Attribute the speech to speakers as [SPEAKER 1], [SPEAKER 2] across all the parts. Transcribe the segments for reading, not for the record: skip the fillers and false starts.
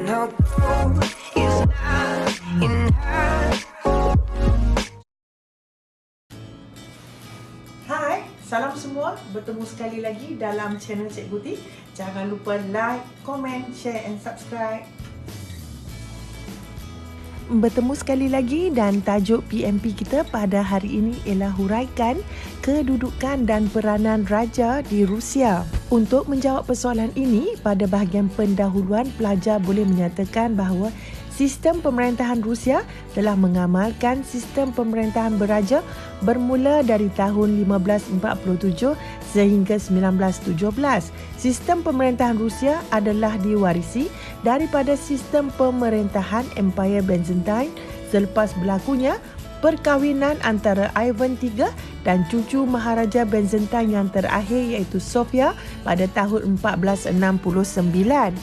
[SPEAKER 1] our goal is not enough.
[SPEAKER 2] Hai, salam semua. Bertemu sekali lagi dalam channel Cikgu T. Jangan lupa like, komen, share and subscribe. Bertemu sekali lagi dan tajuk PMP kita pada hari ini ialah huraikan kedudukan dan peranan raja di Rusia. Untuk menjawab persoalan ini, pada bahagian pendahuluan pelajar boleh menyatakan bahawa sistem pemerintahan Rusia telah mengamalkan sistem pemerintahan beraja bermula dari tahun 1547 sehingga 1917. Sistem pemerintahan Rusia adalah diwarisi daripada sistem pemerintahan Empire Byzantine selepas berlakunya perkahwinan antara Ivan III dan cucu Maharaja Byzantine yang terakhir iaitu Sofia pada tahun 1469.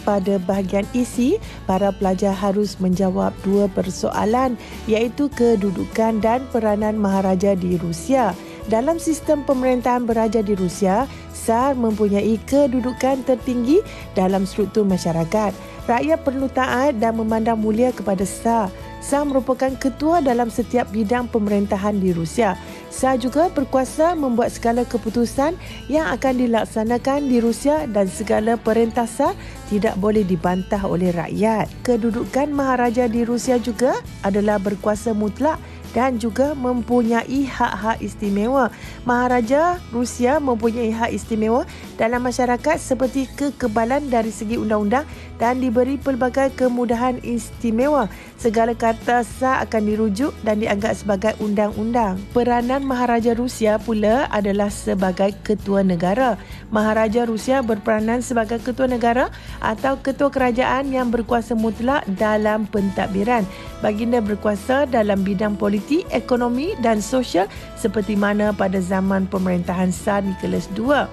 [SPEAKER 2] Pada bahagian isi, para pelajar harus menjawab dua persoalan iaitu kedudukan dan peranan Maharaja di Rusia. Dalam sistem pemerintahan beraja di Rusia, Tsar mempunyai kedudukan tertinggi dalam struktur masyarakat. Rakyat perlu taat dan memandang mulia kepada Tsar. Tsar merupakan ketua dalam setiap bidang pemerintahan di Rusia. Tsar juga berkuasa membuat segala keputusan yang akan dilaksanakan di Rusia dan segala perintah Tsar tidak boleh dibantah oleh rakyat. Kedudukan Maharaja di Rusia juga adalah berkuasa mutlak dan juga mempunyai hak-hak istimewa. Maharaja Rusia mempunyai hak istimewa dalam masyarakat seperti kekebalan dari segi undang-undang dan diberi pelbagai kemudahan istimewa. Segala kata Tsar akan dirujuk dan dianggap sebagai undang-undang. Peranan Maharaja Rusia pula adalah sebagai ketua negara. Maharaja Rusia berperanan sebagai ketua negara atau ketua kerajaan yang berkuasa mutlak dalam pentadbiran. Baginda berkuasa dalam bidang politik, ekonomi dan sosial seperti mana pada zaman pemerintahan Tsar Nicholas II.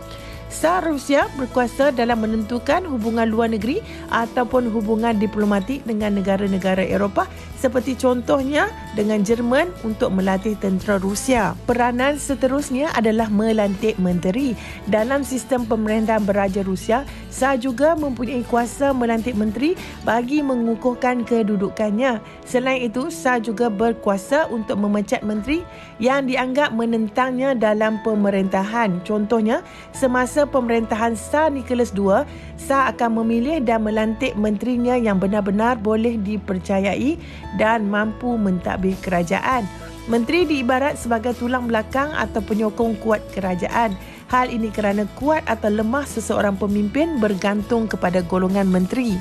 [SPEAKER 2] Tsar Rusia berkuasa dalam menentukan hubungan luar negeri ataupun hubungan diplomatik dengan negara-negara Eropah seperti contohnya dengan Jerman untuk melatih tentera Rusia. Peranan seterusnya adalah melantik menteri. Dalam sistem pemerintahan beraja Rusia, Tsar juga mempunyai kuasa melantik menteri bagi mengukuhkan kedudukannya. Selain itu, Tsar juga berkuasa untuk memecat menteri yang dianggap menentangnya dalam pemerintahan. Contohnya, semasa pemerintahan Tsar Nicholas II, Tsar akan memilih dan melantik menterinya yang benar-benar boleh dipercayai dan mampu mentadbir kerajaan. Menteri diibarat sebagai tulang belakang atau penyokong kuat kerajaan. Hal ini kerana kuat atau lemah seseorang pemimpin bergantung kepada golongan menteri.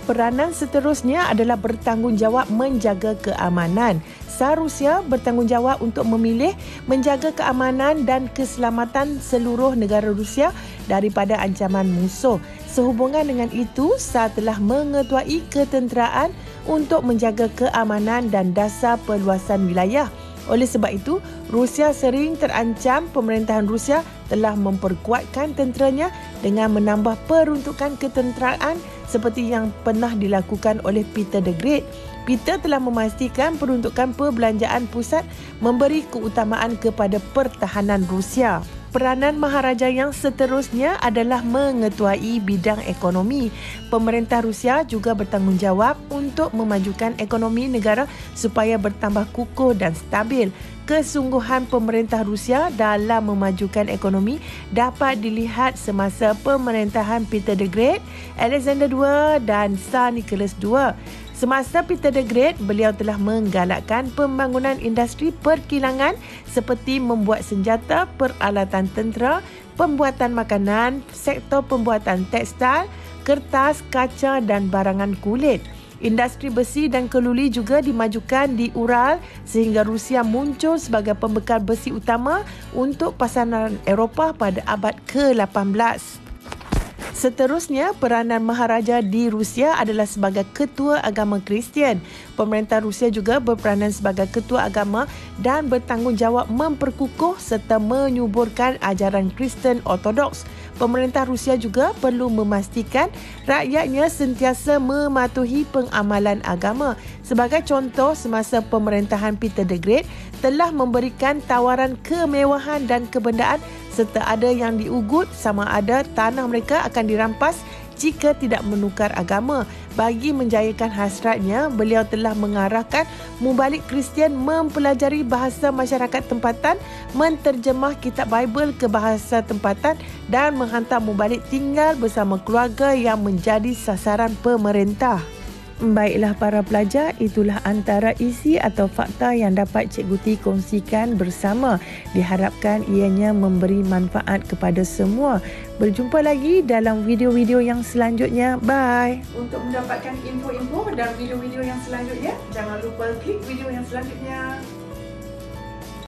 [SPEAKER 2] Peranan seterusnya adalah bertanggungjawab menjaga keamanan. Tsar Rusia bertanggungjawab untuk memilih, menjaga keamanan dan keselamatan seluruh negara Rusia daripada ancaman musuh. Sehubungan dengan itu, Tsar telah mengetuai ketenteraan untuk menjaga keamanan dan dasar perluasan wilayah. Oleh sebab itu, Rusia sering terancam. Pemerintahan Rusia telah memperkuatkan tenteranya dengan menambah peruntukan ketenteraan seperti yang pernah dilakukan oleh Peter the Great. Peter telah memastikan peruntukan perbelanjaan pusat memberi keutamaan kepada pertahanan Rusia. Peranan Maharaja yang seterusnya adalah mengetuai bidang ekonomi. Pemerintah Rusia juga bertanggungjawab untuk memajukan ekonomi negara supaya bertambah kukuh dan stabil. Kesungguhan pemerintah Rusia dalam memajukan ekonomi dapat dilihat semasa pemerintahan Peter the Great, Alexander II dan Tsar Nicholas II. Semasa Peter the Great, beliau telah menggalakkan pembangunan industri perkilangan seperti membuat senjata, peralatan tentera, pembuatan makanan, sektor pembuatan tekstil, kertas, kaca dan barangan kulit. Industri besi dan keluli juga dimajukan di Ural sehingga Rusia muncul sebagai pembekal besi utama untuk pasaran Eropah pada abad ke-18. Seterusnya, peranan Maharaja di Rusia adalah sebagai ketua agama Kristian. Pemerintah Rusia juga berperanan sebagai ketua agama dan bertanggungjawab memperkukuh serta menyuburkan ajaran Kristen Ortodoks. Pemerintah Rusia juga perlu memastikan rakyatnya sentiasa mematuhi pengamalan agama. Sebagai contoh, semasa pemerintahan Peter the Great telah memberikan tawaran kemewahan dan kebendaan serta ada yang diugut sama ada tanah mereka akan dirampas jika tidak menukar agama. Bagi menjayakan hasratnya, beliau telah mengarahkan mubalik Kristian mempelajari bahasa masyarakat tempatan, menterjemah kitab Bible ke bahasa tempatan dan menghantar mubalik tinggal bersama keluarga yang menjadi sasaran pemerintah. Baiklah para pelajar, itulah antara isi atau fakta yang dapat Cikgu T kongsikan bersama. Diharapkan ianya memberi manfaat kepada semua. Berjumpa lagi dalam video-video yang selanjutnya. Bye. Untuk mendapatkan info-info dan video-video yang selanjutnya, jangan lupa klik video yang selanjutnya.